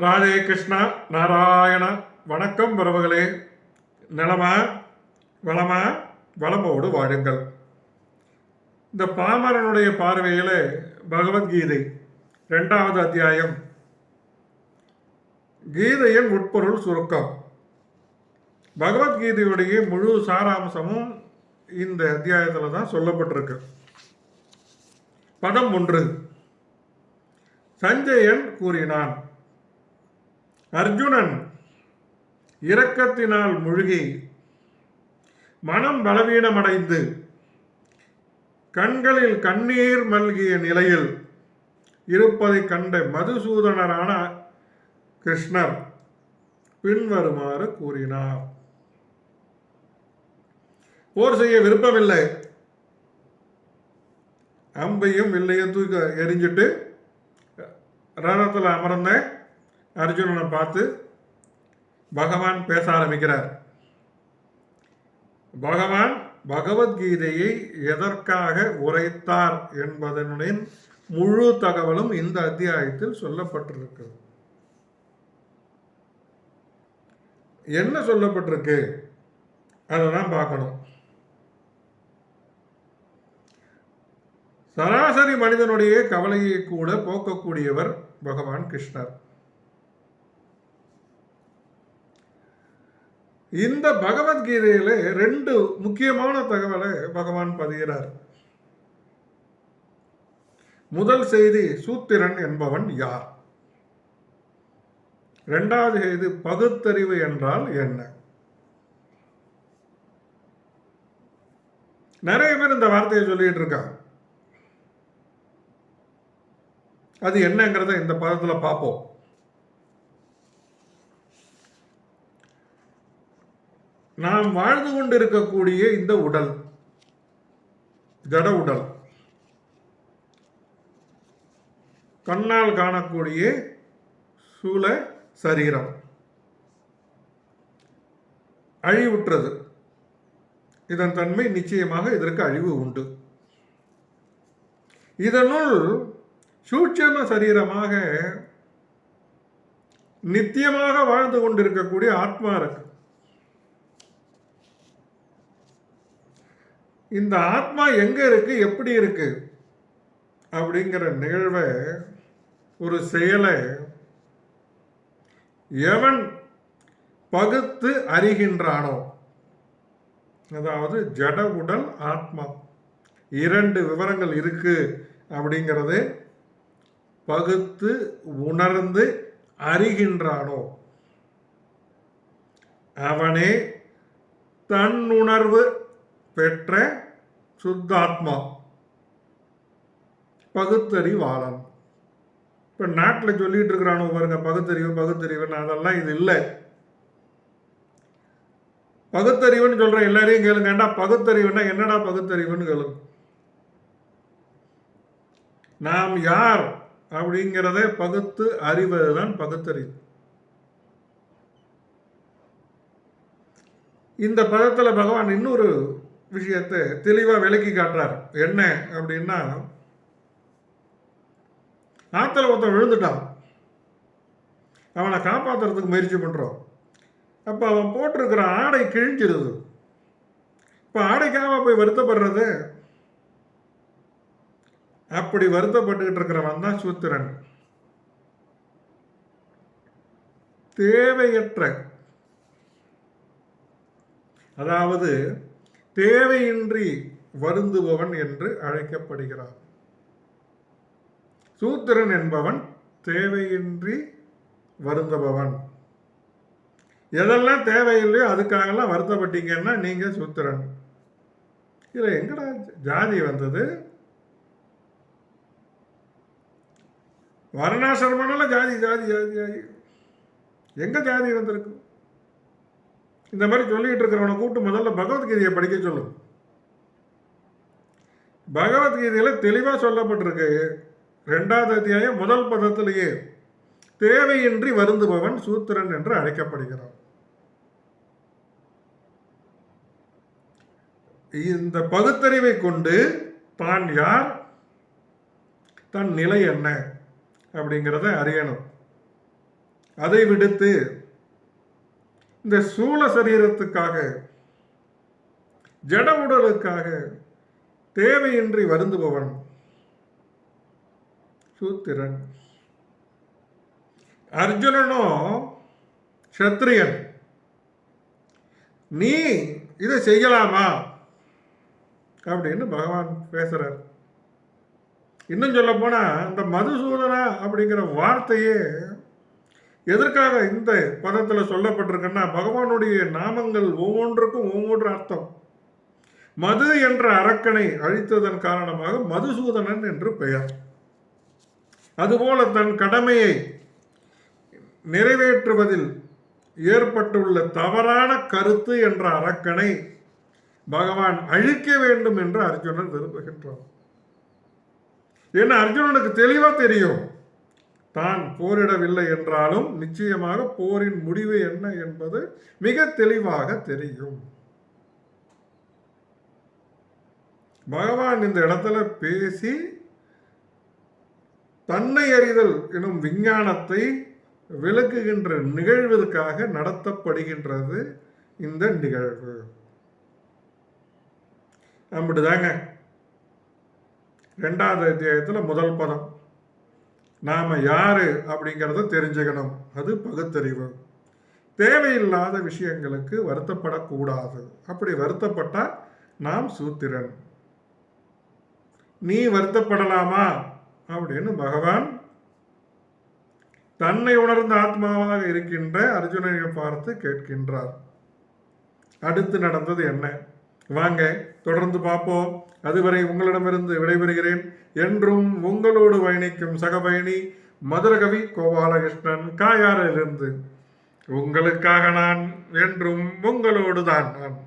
ராதே கிருஷ்ணா நாராயண. வணக்கம் உறவுகளே. நலமா வளமா வளமோடு வாழுங்கள். இந்த பாமரனுடைய பார்வையில் பகவத்கீதை 2வது அத்தியாயம், கீதையின் உட்பொருள் சுருக்கம். பகவத்கீதையுடைய முழு சாராம்சமும் இந்த அத்தியாயத்தில் தான் சொல்லப்பட்டிருக்கு. பதம் 1. சஞ்சயன் கூறினான், அர்ஜுனன் இரக்கத்தினால் மூழ்கி மனம் பலவீனமடைந்து கண்களில் கண்ணீர் மல்கிய நிலையில் இருப்பதை கண்ட மதுசூதனரான கிருஷ்ணர் பின்வருமாறு கூறினார். போர் செய்ய விருப்பமில்லை. அம்பையும் வில்லையும் தூக்கி எரிஞ்சிட்டு ரதத்தில் அமர்ந்த அர்ஜுனனை பார்த்து பகவான் பேச ஆரம்பிக்கிறார். பகவான் பகவத்கீதையை எதற்காக உரைத்தார் என்பதனுடைய முழு தகவலும் இந்த அத்தியாயத்தில் சொல்லப்பட்டிருக்கு. என்ன சொல்லப்பட்டிருக்கு அதான் பார்க்கணும். சராசரி மனிதனுடைய கவலையை கூட போக்கக்கூடியவர் பகவான் கிருஷ்ணர். இந்த பகவத்கீதையில 2 முக்கியமான தகவலை பகவான் பதிகிறார். முதல் செய்தி, சூத்திரன் என்பவன் யார்? 2வது செய்தி, பகுத்தறிவு என்றால் என்ன? நிறைய பேர் இந்த வார்த்தையை சொல்லிட்டு இருக்காங்க. அது என்னங்கிறத இந்த பதத்தில் பார்ப்போம். நாம் வாழ்ந்து கொண்டிருக்கக்கூடிய இந்த உடல், ஜட உடல், கண்ணால் காணக்கூடிய சூழ சரீரம் அழிவுற்றது. இதன் தன்மை நிச்சயமாக இதற்கு அழிவு உண்டு. இதனுள் சூட்சம சரீரமாக நித்தியமாக வாழ்ந்து கொண்டிருக்கக்கூடிய ஆத்மா இருக்கு. இந்த ஆத்மா எங்க இருக்கு, எப்படி இருக்கு அப்படிங்கிற நிகழ்வை, ஒரு செயலை எவன் பகுத்து அறிகின்றானோ, அதாவது ஜட உடல் ஆத்மா 2 விவரங்கள் இருக்கு அப்படிங்கிறது பகுத்து உணர்ந்து அறிகின்றானோ அவனே தன்னுணர்வு பெற்ற சுத்தாத்மா, பகுத்தறிவாளன். இப்போ நாட்டில் சொல்லிட்டு இருக்கிறானோ பாருங்க, பகுத்தறிவுன்னு. அதெல்லாம் இது இல்லை. பகுத்தறிவுன்னு சொல்ற எல்லாரையும் கேளுங்கண்டா, பகுத்தறிவுன்னா என்னடா பகுத்தறிவுன்னு கேளுங்க. நாம் யார் அப்படிங்கிறத பகுத்து அறிவதுதான் பகுத்தறிவு. இந்த பதத்தில் பகவான் இன்னொரு விஷயத்தை தெளிவாக விளக்கி காட்டுறார். என்ன அப்படின்னா, ஆத்துல ஒருத்தன் விழுந்துட்டான், அவனை காப்பாற்றுறதுக்கு முயற்சி பண்ணுறோம். அப்போ அவன் போட்டிருக்கிற ஆடை கிழிஞ்சிருது. இப்போ ஆடைக்காக போய் வருத்தப்படுறது. அப்படி வருத்தப்பட்டுக்கிட்டு இருக்கிறவன் தான் சூத்திரன். தேவையற்ற, அதாவது தேவையின்றி வருந்துபவன் என்று அழைக்கப்படுகிறான். சூத்திரன் என்பவன் தேவையின்றி வருந்துபவன். எதெல்லாம் தேவையில்லையோ அதுக்காகலாம் வருத்தப்பட்டீங்கன்னா நீங்க சூத்திரன். இதுல எங்கடா ஜாதி வந்தது? வர்ணாசிரமனால ஜாதி ஜாதி ஜாதி ஜாதி எங்க ஜாதி வந்திருக்கு? இந்த மாதிரி சொல்லிட்டு இருக்கிறவனை கூப்பிட்டு முதல்ல பகவத்கீதையை படிக்க சொல்லும். பகவத்கீதையில தெளிவா சொல்லப்பட்டிருக்கு. 2வது அத்தியாயம் முதல் பதத்திலேயே தேவையின்றி வருந்துபவன் சூத்திரன் என்று அழைக்கப்படுகிறான். இந்த பகுத்தறிவை கொண்டு தான் யார், தன் நிலை என்ன அப்படிங்கிறத அறியணும். அதை விடுத்து இந்த சூழ சரீரத்துக்காக, ஜட உடலுக்காக தேவையின்றி வருந்துபவன் சூத்திரன். அர்ஜுனனும் சத்திரியன். நீ இதை செய்யலாமா அப்படின்னு பகவான் பேசுறார். இன்னும் சொல்ல போனா இந்த மதுசூதனா அப்படிங்கிற வார்த்தையே எதற்காக இந்த பதத்தில் சொல்லப்பட்டிருக்குன்னா, பகவானுடைய நாமங்கள் ஒவ்வொன்றுக்கும் ஒவ்வொன்று அர்த்தம். மது என்ற அரக்கனை அழித்ததன் காரணமாக மதுசூதனன் என்று பெயர். அதுபோல தன் கடமையை நிறைவேற்றுவதில் ஏற்பட்டுள்ள தவறான கருத்து என்ற அரக்கனை பகவான் அழிக்க வேண்டும் என்று அர்ஜுனன் விரும்புகின்றான். ஏன்னா அர்ஜுனனுக்கு தெளிவா தெரியும், தான் போரிடவில்லை என்றாலும் நிச்சயமாக போரின் முடிவு என்ன என்பது மிக தெளிவாக தெரியும். பகவான் இந்த இடத்துல பேசி தன்னை அறிதல் எனும் விஞ்ஞானத்தை விளக்குகின்ற நிகழ்விற்காக நடத்தப்படுகின்றது இந்த நிகழ்வு. அப்படிதாங்க 2வது அத்தியாயத்தில் முதல் பதம். நாம யாரு அப்படிங்கிறத தெரிஞ்சுக்கணும். அது பகுத்தறிவு. தேவையில்லாத விஷயங்களுக்கு வருத்தப்படக்கூடாது. அப்படி வருத்தப்பட்டா நாம் சூத்திரன். நீ வருத்தப்படலாமா அப்படின்னு பகவான் தன்னை உணர்ந்த ஆத்மாவாக இருக்கின்ற அர்ஜுனனை பார்த்து கேட்கின்றார். அடுத்து நடந்தது என்ன? வாங்க தொடர்ந்து பார்ப்போம். அதுவரை உங்களிடமிருந்து விடைபெறுகிறேன். என்றும் உங்களோடு பயணிக்கும் சகபயணி மதுரகவி கோபாலகிருஷ்ணன், காயாரிலிருந்து. உங்களுக்காக நான், என்றும் உங்களோடு தான் நான்.